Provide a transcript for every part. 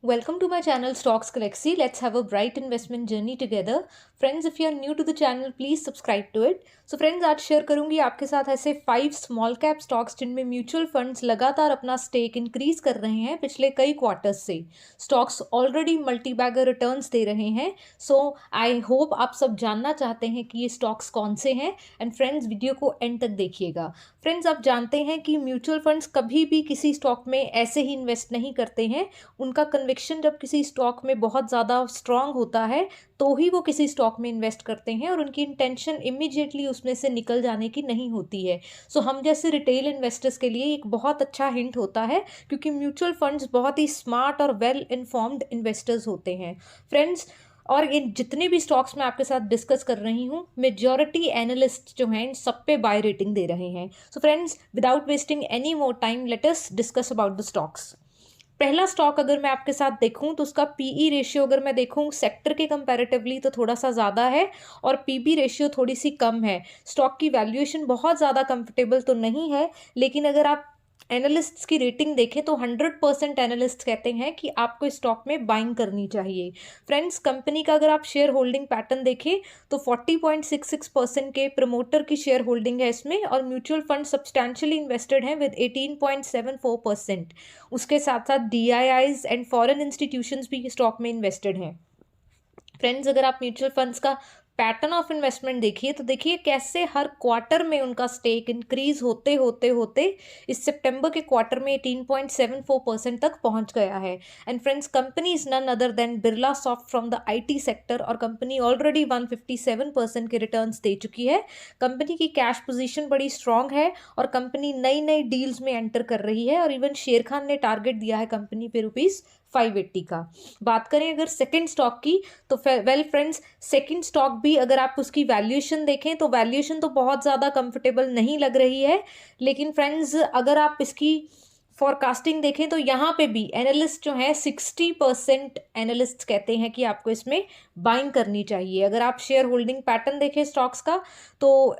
Welcome to my channel Stocks Galaxy. Let's have a bright investment journey together. Friends, if you are new to the channel, please subscribe to it. So friends, आज share करूंगी आपके साथ ऐसे 5 small cap stocks जिनमें mutual funds लगातार अपना stake increase कर रहे हैं पिछले कई क्वार्टर्स से। Stocks already multi bagger returns दे रहे हैं। सो आई होप आप सब जानना चाहते हैं कि ये स्टॉक्स कौन से हैं एंड फ्रेंड्स वीडियो को एंड तक देखिएगा। फ्रेंड्स, आप जानते हैं कि म्यूचुअल फंड्स कभी भी किसी स्टॉक में ऐसे ही इन्वेस्ट नहीं करते हैं। उनका कन्विक्शन जब किसी स्टॉक में बहुत ज़्यादा स्ट्रांग होता है तो ही वो किसी स्टॉक में इन्वेस्ट करते हैं और उनकी इंटेंशन इमीडिएटली उसमें से निकल जाने की नहीं होती है। सो हम जैसे रिटेल इन्वेस्टर्स के लिए एक बहुत अच्छा हिंट होता है, क्योंकि म्यूचुअल फंड्स बहुत ही स्मार्ट और वेल इन्फॉर्म्ड इन्वेस्टर्स होते हैं। फ्रेंड्स, और ये जितने भी स्टॉक्स मैं आपके साथ डिस्कस कर रही हूँ, मेजॉरिटी एनालिस्ट जो हैं इन सब पे बाय रेटिंग दे रहे हैं। So friends, without wasting any more time, let us discuss about the stocks. पहला स्टॉक अगर मैं आपके साथ देखूं तो उसका पीई रेशियो अगर मैं देखूं सेक्टर के कंपैरेटिवली तो थोड़ा सा ज़्यादा है और पीबी रेशियो थोड़ी सी कम है। स्टॉक की वैल्यूएशन बहुत ज़्यादा कंफर्टेबल तो नहीं है, लेकिन अगर आप एनालिस्ट्स की रेटिंग देखें तो 100% एनालिस्ट कहते हैं कि आपको इस स्टॉक में बाइंग करनी चाहिए। फ्रेंड्स, कंपनी का अगर आप शेयर होल्डिंग पैटर्न देखें तो 40.66% के प्रमोटर की शेयर होल्डिंग है इसमें और म्यूचुअल फंड सब्सटैंशियली इन्वेस्टेड हैं विद 18.74%। उसके साथ साथ डीआईआईज एंड फॉरेन इंस्टीट्यूशंस भी स्टॉक में इन्वेस्टेड हैं। फ्रेंड्स, अगर आप म्यूचुअल फंड्स का पैटर्न ऑफ इन्वेस्टमेंट देखिए तो देखिए कैसे हर क्वार्टर में उनका स्टेक इंक्रीज होते होते होते इस सितंबर के क्वार्टर में 18.74% तक पहुंच गया है। And friends, company is none other than Birlasoft from the IT sector और कंपनी ऑलरेडी 157% के रिटर्न्स दे चुकी है। कंपनी की कैश पोजीशन बड़ी स्ट्रांग है और कंपनी नई नई डील्स में एंटर कर रही है और इवन शेर खान ने टारगेट दिया है कंपनी पे ₹580 का। बात करें अगर सेकंड स्टॉक की तो वेल फ्रेंड्स, सेकंड स्टॉक भी अगर आप उसकी वैल्यूएशन देखें तो वैल्यूएशन तो बहुत ज़्यादा कंफर्टेबल नहीं लग रही है, लेकिन फ्रेंड्स अगर आप इसकी फॉरकास्टिंग देखें तो यहाँ पे भी एनालिस्ट जो है 60% एनालिस्ट कहते हैं कि आपको इसमें बाइंग करनी चाहिए। अगर आप शेयर होल्डिंग पैटर्न देखें स्टॉक्स का तो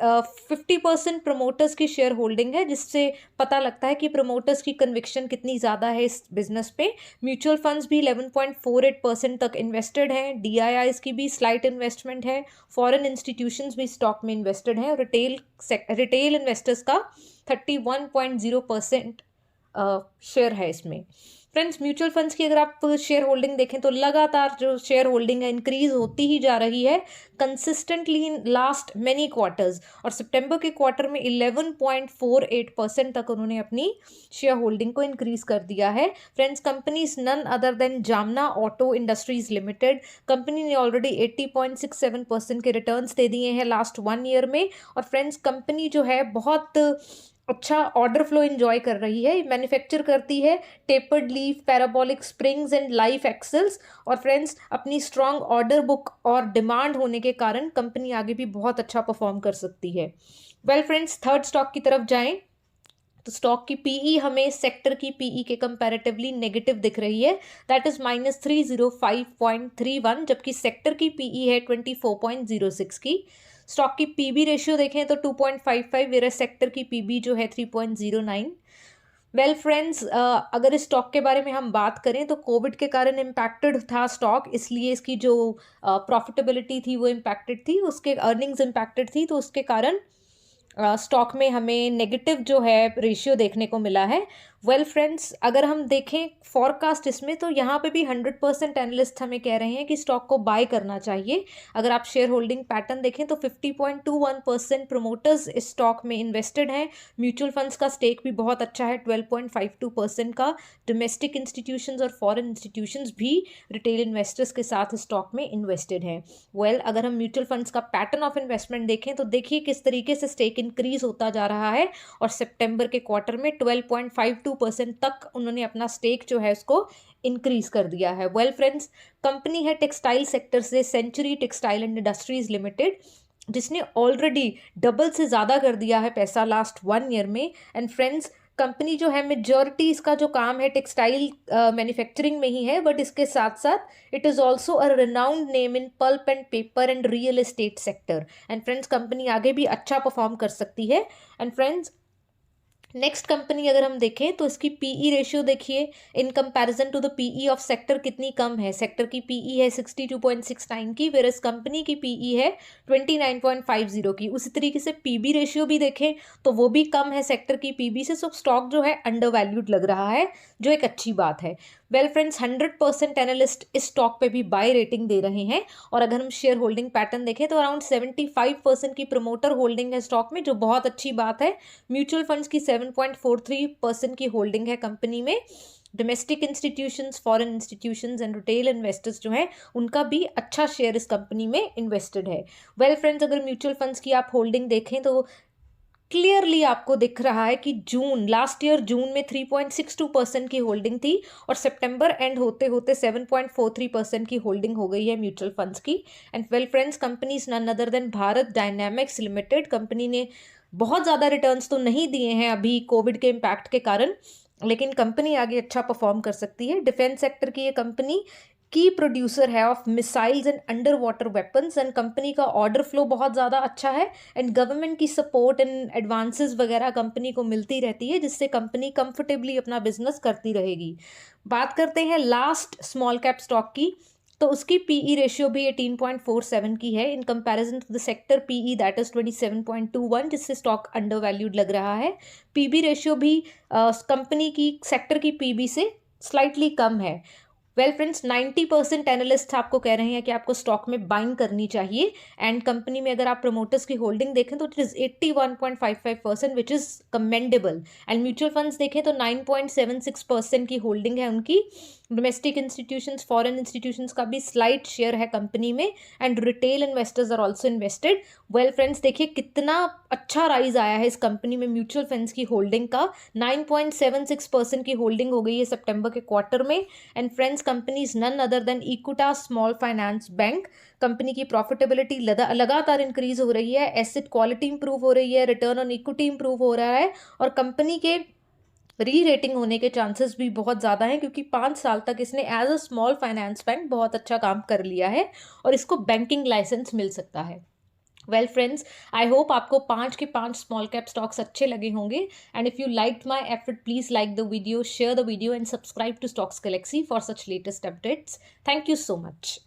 50% प्रमोटर्स की शेयर होल्डिंग है, जिससे पता लगता है कि प्रमोटर्स की कन्विक्शन कितनी ज़्यादा है इस बिजनेस पे। म्यूचुअल फंड्स भी 11.48% तक इन्वेस्टेड हैं। डीआईआईज की भी स्लाइट इन्वेस्टमेंट है। फॉरेन इंस्टीट्यूशंस भी स्टॉक में इन्वेस्टेड हैं। रिटेल इन्वेस्टर्स का 31.0% शेयर है इसमें। फ्रेंड्स, म्यूचुअल फंड्स की अगर आप शेयर होल्डिंग देखें तो लगातार जो शेयर होल्डिंग है इंक्रीज होती ही जा रही है consistently in last many quarters और सितंबर के क्वार्टर में 11.48% तक उन्होंने अपनी शेयर होल्डिंग को इंक्रीज कर दिया है। Friends, company is none other than Jamna Auto Industries Limited. Company ने ऑलरेडी 80.67% के रिटर्न्स दे दिए हैं लास्ट 1 ईयर में और फ्रेंड्स कंपनी जो है बहुत अच्छा ऑर्डर फ्लो एंजॉय कर रही है। मैन्युफैक्चर करती है tapered leaf, parabolic springs and life axles और फ्रेंड्स अपनी स्ट्रॉन्ग ऑर्डर बुक और डिमांड होने के कारण कंपनी आगे भी बहुत अच्छा परफॉर्म कर सकती है। वेल फ्रेंड्स, थर्ड स्टॉक की तरफ जाएं तो स्टॉक की पीई हमें सेक्टर की पीई के कंपैरेटिवली नेगेटिव दिख रही है, दैट इज -305.31, जबकि सेक्टर की पीई है 24.06 की। स्टॉक की पीबी रेशियो देखें तो 2.55, वेरा सेक्टर की पीबी जो है 3.09। वेल फ्रेंड्स, अगर इस स्टॉक के बारे में हम बात करें तो कोविड के कारण इम्पैक्टेड था स्टॉक, इसलिए इसकी जो प्रॉफिटेबिलिटी थी वो इम्पैक्टेड थी, उसके अर्निंग्स इम्पैक्टेड थी, तो उसके कारण स्टॉक में हमें नेगेटिव जो है रेशियो देखने को मिला है। वेल फ्रेंड्स, अगर हम देखें फॉरकास्ट इसमें तो यहाँ पे भी 100% एनालिस्ट हमें कह रहे हैं कि स्टॉक को बाय करना चाहिए। अगर आप शेयर होल्डिंग पैटर्न देखें तो 50.21% प्रमोटर्स इस स्टॉक में इन्वेस्टेड हैं। म्यूचुअल फंड्स का स्टेक भी बहुत अच्छा है 12.52% का। डोमेस्टिक इंस्टीट्यूशंस और फॉरेन इंस्टीट्यूशंस भी रिटेल इन्वेस्टर्स के साथ स्टॉक में इन्वेस्टेड हैं। वेल, अगर हम म्यूचुअल फंड्स का पैटर्न ऑफ इन्वेस्टमेंट देखें तो देखिए किस तरीके से स्टेक इंक्रीज होता जा रहा है और सितंबर के क्वार्टर में 12.52% तक उन्होंने अपना स्टेक जो है उसको इंक्रीज कर दिया है। वेल फ्रेंड्स, कंपनी है टेक्सटाइल सेक्टर से Century Textile and Industries Limited, जिसने ऑलरेडी डबल से ज़्यादा कर दिया है पैसा लास्ट 1 ईयर में। एंड फ्रेंड्स, कंपनी जो है मेजॉरिटी इसका जो काम है टेक्सटाइल मैन्युफैक्चरिंग में ही है, बट इसके साथ साथ it is also a renowned name in pulp and paper and real estate sector. And friends, company आगे भी अच्छा परफॉर्म कर सकती है। एंड फ्रेंड्स, नेक्स्ट कंपनी अगर हम देखें तो इसकी पीई रेशियो देखिए, in comparison to the PE of sector कितनी कम है। सेक्टर की पीई है 62.69 की, वेयर इस कंपनी की पीई है 29.50 की। उसी तरीके से पीबी रेशियो भी देखें तो वो भी कम है सेक्टर की पीबी से। सो स्टॉक जो है अंडर वैल्यूड लग रहा है, जो एक अच्छी बात है। वेल फ्रेंड्स, 100% एनालिस्ट इस स्टॉक पे भी बाय रेटिंग दे रहे हैं। और अगर हम शेयर होल्डिंग पैटर्न देखें तो अराउंड 75% की प्रमोटर होल्डिंग है स्टॉक में, जो बहुत अच्छी बात है। म्यूचुअल फंड्स की 7.43% की होल्डिंग है कंपनी में। Domestic institutions, foreign institutions and retail investors जो हैं उनका भी अच्छा शेयर इस कंपनी में इन्वेस्टेड है। वेल फ्रेंड्स, अगर म्यूचुअल फंड्स की आप होल्डिंग देखें तो क्लियरली आपको दिख रहा है कि लास्ट ईयर जून में 3.62% की होल्डिंग थी और सितंबर एंड होते होते 7.43% की होल्डिंग हो गई है म्यूचुअल फंड्स की। And well friends, company is none other than Bharat Dynamics Limited. Company ने बहुत ज़्यादा रिटर्न्स तो नहीं दिए हैं अभी कोविड के इम्पैक्ट के कारण, लेकिन कंपनी आगे अच्छा परफॉर्म कर सकती है। डिफेंस सेक्टर की ये कंपनी की प्रोड्यूसर है of missiles and under water weapons, and company का ऑर्डर फ्लो बहुत ज़्यादा अच्छा है। एंड गवर्नमेंट की सपोर्ट एंड एडवांसेस वगैरह कंपनी को मिलती रहती है, जिससे कंपनी कंफर्टेबली अपना बिजनेस करती रहेगी। बात करते हैं लास्ट स्मॉल कैप स्टॉक की, तो उसकी पीई रेशियो भी 18.47 की है in comparison to the sector PE that is 27.21, जिससे स्टॉक अंडर वैल्यूड लग रहा है। पीबी रेशियो भी कंपनी की सेक्टर की पीबी से स्लाइटली कम है। वेल फ्रेंड्स, 90% एनालिस्ट आपको कह रहे हैं कि आपको स्टॉक में बाइंग करनी चाहिए। एंड कंपनी में अगर आप प्रमोटर्स की होल्डिंग देखें तो it is 81.55%, which is commendable. And mutual funds देखें तो 9.76% की होल्डिंग है उनकी। डोमेस्टिक इंस्टीट्यूशंस, फॉरेन इंस्टीट्यूशंस का भी स्लाइट शेयर है कंपनी में। And retail investors are also invested. Well friends, देखिए कितना अच्छा राइज आया है इस कंपनी में म्यूचुअल फंड्स की होल्डिंग का। 9.76% की होल्डिंग हो गई है सितंबर के क्वार्टर में। And friends, company is none other than Equitas small finance bank. Company की प्रॉफिटेबिलिटी लगातार इंक्रीज हो रही है, एसेट क्वालिटी इंप्रूव हो रही है, रिटर्न ऑन इक्विटी इंप्रूव हो रहा है, और कंपनी के री रेटिंग होने के चांसेस भी बहुत ज़्यादा हैं, क्योंकि 5 साल तक इसने as a small finance bank बहुत अच्छा काम कर लिया है और इसको बैंकिंग लाइसेंस मिल सकता है। वेल फ्रेंड्स, आई होप आपको 5 के 5 स्मॉल कैप स्टॉक्स अच्छे लगे होंगे। And if you liked my effort, please like the video, share the video and subscribe to Stocks Galaxy for such latest updates. Thank you so much.